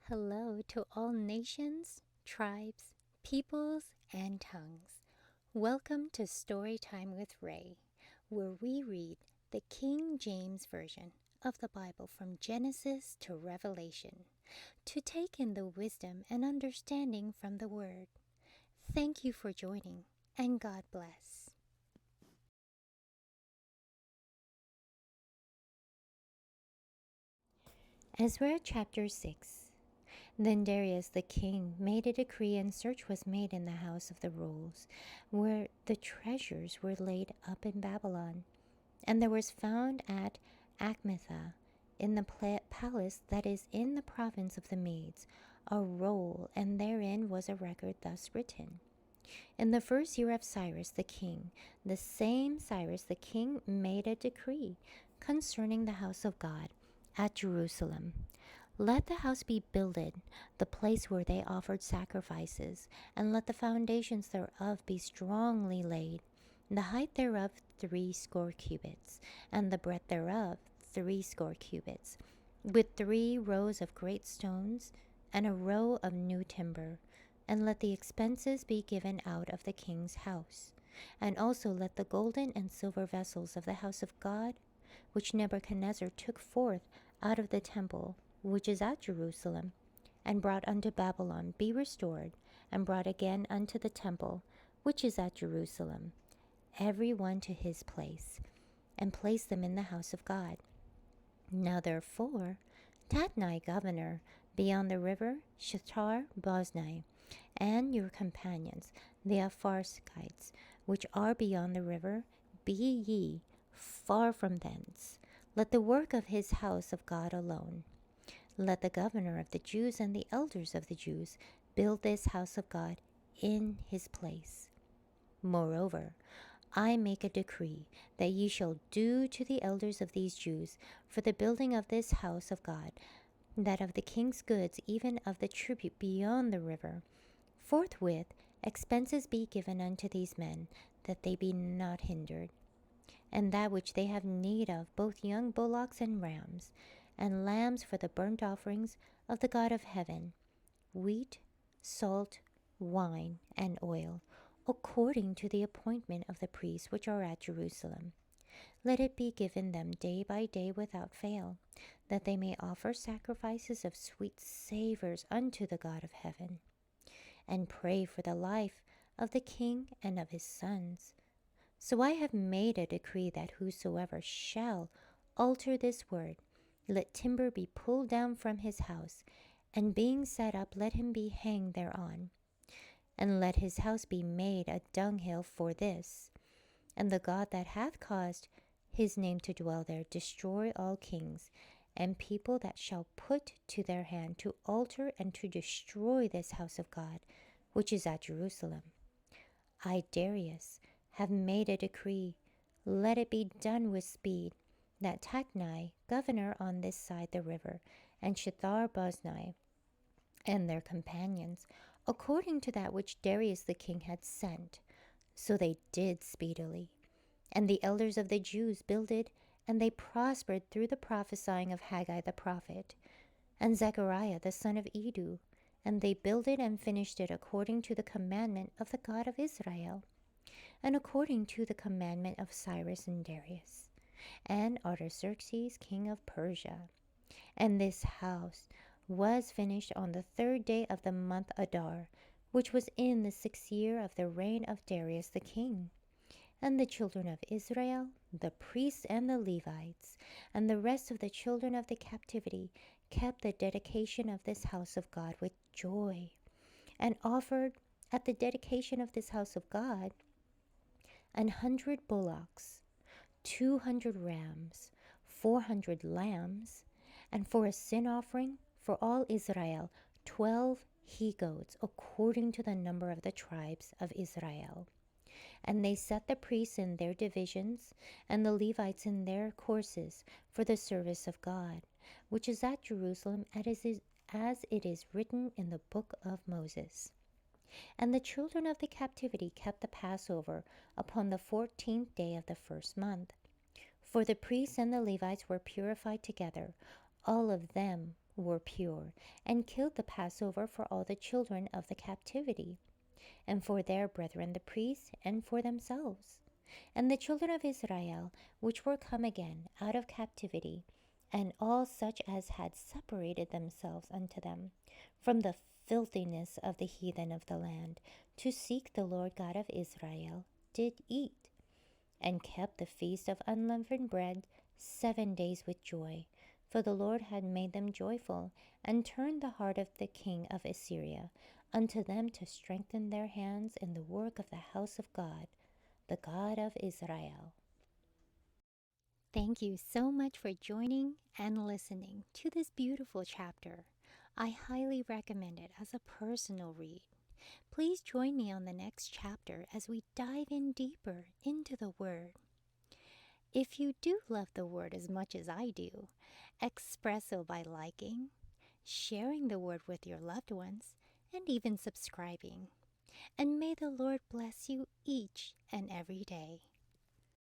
Hello to all nations, tribes, peoples, and tongues. Welcome to Storytime with Rae, where we read the King James Version of the Bible from Genesis to Revelation to take in the wisdom and understanding from the Word. Thank you for joining, and God bless. Ezra chapter 6. Then Darius the king made a decree, and search was made in the house of the rolls, where the treasures were laid up in Babylon. And there was found at Achmetha, in the palace that is in the province of the Medes, a roll, and therein was a record thus written. In the first year of Cyrus the king, the same Cyrus the king made a decree concerning the house of God at Jerusalem. Let the house be builded, the place where they offered sacrifices, and let the foundations thereof be strongly laid, the height thereof 80 cubits, and the breadth thereof 80 cubits, with 3 rows of great stones, and a row of new timber. And let the expenses be given out of the king's house. And also let the golden and silver vessels of the house of God, which Nebuchadnezzar took forth out of the temple, which is at Jerusalem, and brought unto Babylon, be restored, and brought again unto the temple, which is at Jerusalem, every one to his place, and place them in the house of God. Now therefore, Tatnai governor, beyond the river, Shethar-boznai, and your companions, the Apharskites, which are beyond the river, be ye far from thence. Let the work of his house of God alone. Let the governor of the Jews and the elders of the Jews build this house of God in his place. Moreover, I make a decree that ye shall do to the elders of these Jews for the building of this house of God, that of the king's goods, even of the tribute beyond the river, forthwith expenses be given unto these men, that they be not hindered. And that which they have need of, both young bullocks and rams, and lambs for the burnt offerings of the God of heaven, wheat, salt, wine, and oil, according to the appointment of the priests which are at Jerusalem. Let it be given them day by day without fail, that they may offer sacrifices of sweet savours unto the God of heaven, and pray for the life of the king and of his sons. So I have made a decree that whosoever shall alter this word, let timber be pulled down from his house, and being set up, let him be hanged thereon. And let his house be made a dunghill for this. And the God that hath caused his name to dwell there destroy all kings and people that shall put to their hand to alter and to destroy this house of God, which is at Jerusalem. I, Darius, have made a decree, let it be done with speed, that Tatnai, governor on this side the river, and Shethar-boznai, and their companions, according to that which Darius the king had sent. So they did speedily. And the elders of the Jews builded, and they prospered through the prophesying of Haggai the prophet, and Zechariah the son of Iddo, and they builded and finished it according to the commandment of the God of Israel, and according to the commandment of Cyrus and Darius, and Artaxerxes king of Persia. And this house was finished on the 3rd day of the month Adar, which was in the 6th year of the reign of Darius the king. And the children of Israel, the priests and the Levites, and the rest of the children of the captivity, kept the dedication of this house of God with joy, and offered at the dedication of this house of God 100 bullocks, 200 rams, 400 lambs, and for a sin offering for all Israel 12 he-goats, according to the number of the tribes of Israel. And they set the priests in their divisions, and the Levites in their courses, for the service of God, which is at Jerusalem, as it is written in the book of Moses. And the children of the captivity kept the Passover upon the 14th day of the 1st month. For the priests and the Levites were purified together, all of them were pure, and killed the Passover for all the children of the captivity, and for their brethren the priests, and for themselves. And the children of Israel, which were come again out of captivity, and all such as had separated themselves unto them from the filthiness of the heathen of the land, to seek the Lord God of Israel, did eat, and kept the feast of unleavened bread 7 days with joy. For the Lord had made them joyful, and turned the heart of the king of Assyria unto them to strengthen their hands in the work of the house of God, the God of Israel. Thank you so much for joining and listening to this beautiful chapter. I highly recommend it as a personal read. Please join me on the next chapter as we dive in deeper into the Word. If you do love the Word as much as I do, express so by liking, sharing the Word with your loved ones, and even subscribing. And may the Lord bless you each and every day.